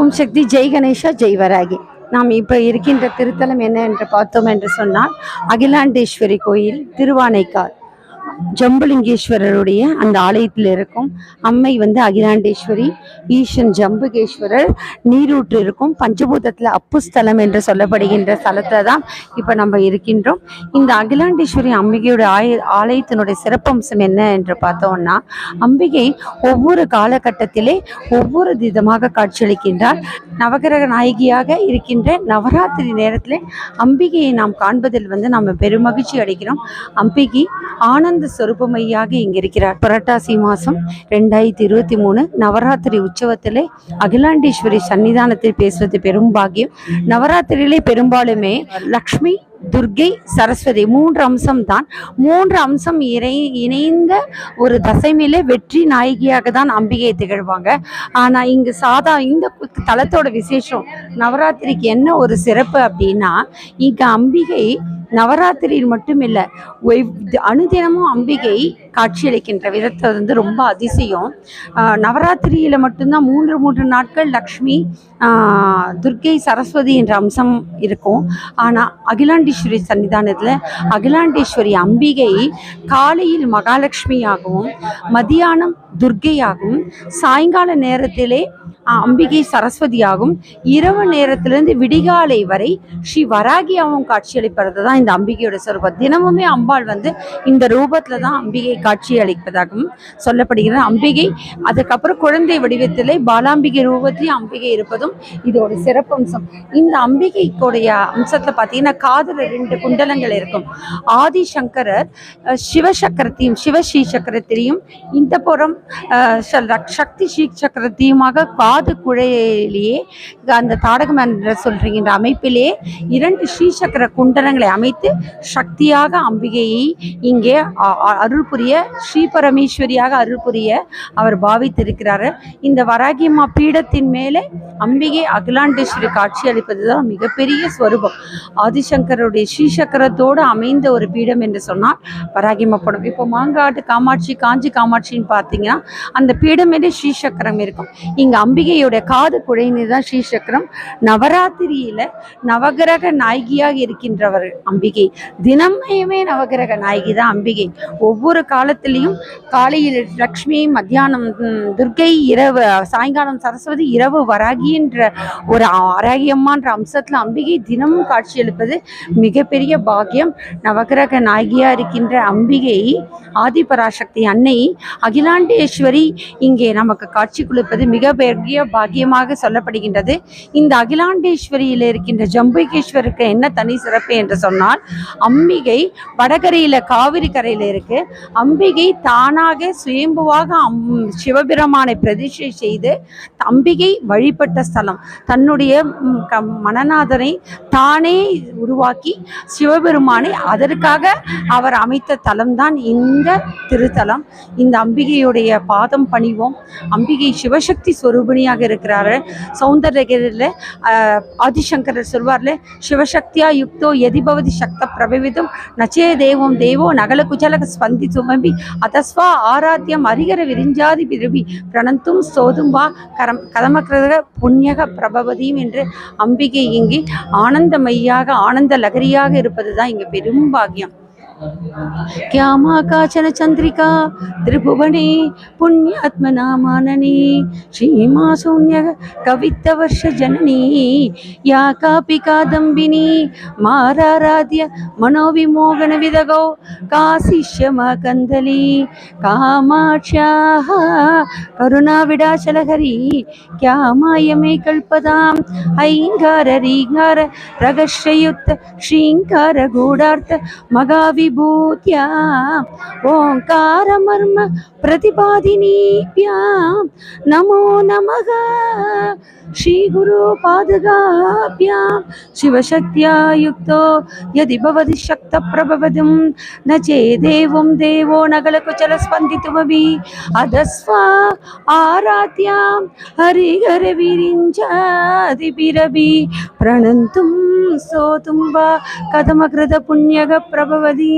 ஓம் சக்தி. ஜெய் கணேஷா, ஜெய் வராகி. நாம் இப்போ இருக்கின்ற திருத்தலம் என்ன என்று பார்த்தோம் என்று சொன்னால் அகிலாண்டேஸ்வரி கோயில், திருவானைக்கால். ஜம்புலிங்கேஸ்வரருடைய அந்த ஆலயத்தில் இருக்கும் அம்மை அகிலாண்டேஸ்வரி, ஈசன் ஜம்புகேஸ்வரர், நீரூற்று இருக்கும் பஞ்சபூதத்தில் அப்பு ஸ்தலம் என்று சொல்லப்படுகின்ற ஸ்தலத்துல தான் இப்போ நம்ம இருக்கின்றோம். இந்த அகிலாண்டேஸ்வரி அம்பிகையோட ஆலயத்தினுடைய சிறப்பம்சம் என்ன என்று பார்த்தோம்னா, அம்பிகை ஒவ்வொரு காலகட்டத்திலே ஒவ்வொரு விதமாக காட்சியளிக்கின்றார். நவகிரக நாயகியாக இருக்கின்ற நவராத்திரி நேரத்தில் அம்பிகையை நாம் காண்பதில் நாம் பெருமகிழ்ச்சி அடைகிறோம். அம்பிகை ஆனந்த சொரூபமையாக இங்கே இருக்கிறார். புரட்டாசி மாதம் 2023 நவராத்திரி உற்சவத்திலே அகிலாண்டேஸ்வரி சன்னிதானத்தில் பேசுவது பெரும் பாக்கியம். நவராத்திரியிலே பெரும்பாலுமே லக்ஷ்மி, துர்கை, சரஸ்வதி 3 அம்சம் தான். 3 அம்சம் இணைந்த ஒரு தசைமையில வெற்றி நாயகியாக தான் அம்பிகை திகழ்வாங்க. ஆனா இங்கு இந்த தலத்தோட விசேஷம், நவராத்திரிக்கு என்ன ஒரு சிறப்பு அப்படின்னா, இங்க அம்பிகை நவராத்திரியில் மட்டும் இல்லை, அனுதினமும் அம்பிகை காட்சியளிக்கின்ற விதத்தை ரொம்ப அதிசயம். நவராத்திரியில மட்டும்தான் 3 நாட்கள் லக்ஷ்மி, துர்கை, சரஸ்வதி என்ற அம்சம் இருக்கும். ஆனால் அகிலாண்டேஸ்வரி சன்னிதானத்தில் அகிலாண்டேஸ்வரி அம்பிகை காலையில் மகாலட்சுமியாகவும், மதியானம் துர்கையாகவும், சாயங்கால நேரத்திலே அம்பிகை சரஸ்வதியாகவும், இரவு நேரத்திலிருந்து விடிகாலை வரை ஸ்ரீ வராகியாகவும் காட்சியளிப்பது தான் இந்த அம்பிகையோட சொரூபம். தினமுமே அம்பாள் இந்த ரூபத்தில் தான் அம்பிகை காட்சி அளிப்பதாகவும் சொல்லப்படுகிறது. அம்பிகை அதுக்கப்புறம் குழந்தை வடிவத்திலே பாலாம்பிகை ரூபத்திலே அம்பிகை இருப்பதும் இதோட சிறப்பம்சம். இந்த அம்பிகைக்குடைய அம்சத்தில் பார்த்தீங்கன்னா, காதில் 2 குண்டலங்கள் இருக்கும். ஆதிசங்கரர் சிவசக்கரத்தையும் சிவஸ்ரீ சக்கரத்திலையும், இந்த புறம் சக்தி ஸ்ரீ சக்கரத்தையுமாக காது குழையிலேயே அந்த தாடகம் என்ற சொல்கின்ற அமைப்பிலே 2 ஸ்ரீசக்கர குண்டலங்களை அமைத்து சக்தியாக அம்பிகையை இங்கே அருள் புரிய, ஸ்ரீ பரமேஸ்வரியாக அருள் புரிய அவர் பாவித்திருக்கிறார். இந்த வராகியம்மா பீடத்தின் மேலே அம்பிகை அகிலாண்டேஸ்வரி காட்சி அளிப்பதுதான் மிகப்பெரிய ஸ்வரூபம். ஆதிசங்கருடைய ஸ்ரீசக்கரத்தோடு அமைந்த ஒரு பீடம் என்று சொன்னால் வராகியம்மா படம். இப்போ மாங்காட்டு காமாட்சி, காஞ்சி காமாட்சின்னு பார்த்தீங்கன்னா அந்த பீடம் மேலே ஸ்ரீசக்கரம் இருக்கும். இங்கே அம்பிகையோட காது குழைநீர் தான் ஸ்ரீசக்கரம். நவராத்திரியில நவகிரக நாயகியாக இருக்கின்றவர் அம்பிகை. தினமே நவகிரக நாயகி தான் அம்பிகை. ஒவ்வொரு காலத்திலையும் காலையில் லக்ஷ்மி, மத்தியானம் துர்கை, இரவு சாயங்காலம் சரஸ்வதி, இரவு வராகின்ற ஒரு வராகியம்மான்ற அம்சத்தில் அம்பிகை தினமும் காட்சியளிப்பது மிகப்பெரிய பாக்கியம். நவகிரக நாயகியாக இருக்கின்ற அம்பிகை, ஆதிபராசக்தி அன்னை அகிலாண்டேஸ்வரி இங்கே நமக்கு காட்சி கொடுப்பது மிக பெரிய பாக்கியமாக சொல்லப்படுகின்றது. இந்த அகிலாண்டேஸ்வரியில் இருக்கின்ற ஜம்புகேஸ்வருக்கு என்ன தனி சிறப்பு என்று சொன்னால், அம்பிகை வடகரையில் காவிரி கரையில் இருக்கு. அம்பிகை தானாக சுயம்புவாக சிவபெருமானை பிரதிஷ்டை செய்து அம்பிகை வழிபட்ட ஸ்தலம். தன்னுடைய மனநாதனை தானே உருவாக்கி சிவபெருமானை அதற்காக அவர் அமைத்த தலம்தான் இந்த திருத்தலம். இந்த அம்பிகையுடைய பாதம் பணிவோம். அம்பிகை சிவசக்தி ஸ்வரூபிணியாக இருக்கிறாரு. சௌந்தர்யகிரியில் ஆதிசங்கரர் சொல்வார்ல, சிவசக்தியா யுக்தோ எதிபவதி சக்த பிரபவிதம் நச்சே தேவம் தேவோ நகல குஜலக ஸ்பந்தி சுமம்பி அதஸ்வா ஆராத்தியம் அரிகர விரிஞ்சாதி விரும்பி பிரணந்தும் சோதும் வா கதமக்கிரக புண்ணியக பிரபவதியும் என்று அம்பிகை இங்கே ஆனந்தமையாக, ஆனந்த லகரியாக இருப்பது தான் இங்கே பெரும் பாக்கியம். क्यामा काचन चंद्रिका त्रिभुवने पुण्यात्मना माननी श्रीमा शून्य कवित्तवर्ष जननी या कापि कादम्बिनी माराराध्य मनोविमोहन विदगो काशिष्यमा कंदली कामाक्ष्याः करुणा विडाचलहरी क्या मायमे कल्पदाम् ऐङ्गार रीङ्गार रगश्रयुक्त श्रीङ्कार गूढार्थ मगावि भूत्या ओंकार मर्म प्रतिपादिनीभ्यां नमो नमः श्री गुरु पादगाभ्यां शिवशक्त्या युक्तो यदि भवति शक्ति प्रभवदं न चेदेवं देवो नगलकुचलस्पन्दितुमपि अधस्वा आराध्यां हरिहरविरिञ्चादिभिरपि प्रणन्तुं स्तोतुं वा कथमकृत पुण्यग प्रभवதி.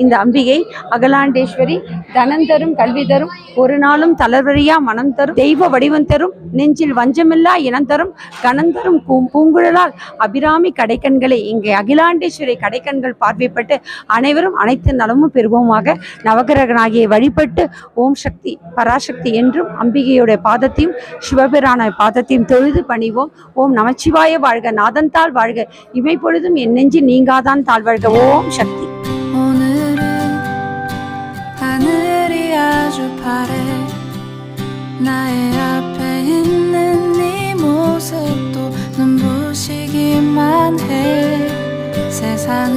இந்த அம்பிகை அகலாண்டேஸ்வரி தனம் தரும், கல்வி தரும், ஒரு நாளும் தளர்வறியா மனம் தரும், தெய்வ வடிவம் தரும், நெஞ்சில் வஞ்சமில்லா இனம் தரும், கணம் தரும் பூங்குழலால் அபிராமி கடைக்கண்களை இங்கே அகிலாண்டேஸ்வரி கடைக்கண்கள் பார்வைப்பட்டு அனைவரும் அனைத்து நலமும் பெறுவோமாக. நவகிரகனாகிய வழிபட்டு ஓம் சக்தி பராசக்தி என்றும் அம்பிகையுடைய பாதத்தையும் சிவபிரான பாதத்தையும் தொழுது பணிவோம். ஓம் நமச்சிவாய வாழ்க, நாதன்தாள் வாழ்க, இமை பொழுதும் என் நெஞ்சு நீங்காதான் தாழ்வழ்க. ஓம் சக்தி. 아주 파래 나의 앞에 있는 네 모습도 눈부시기만 해. 세상은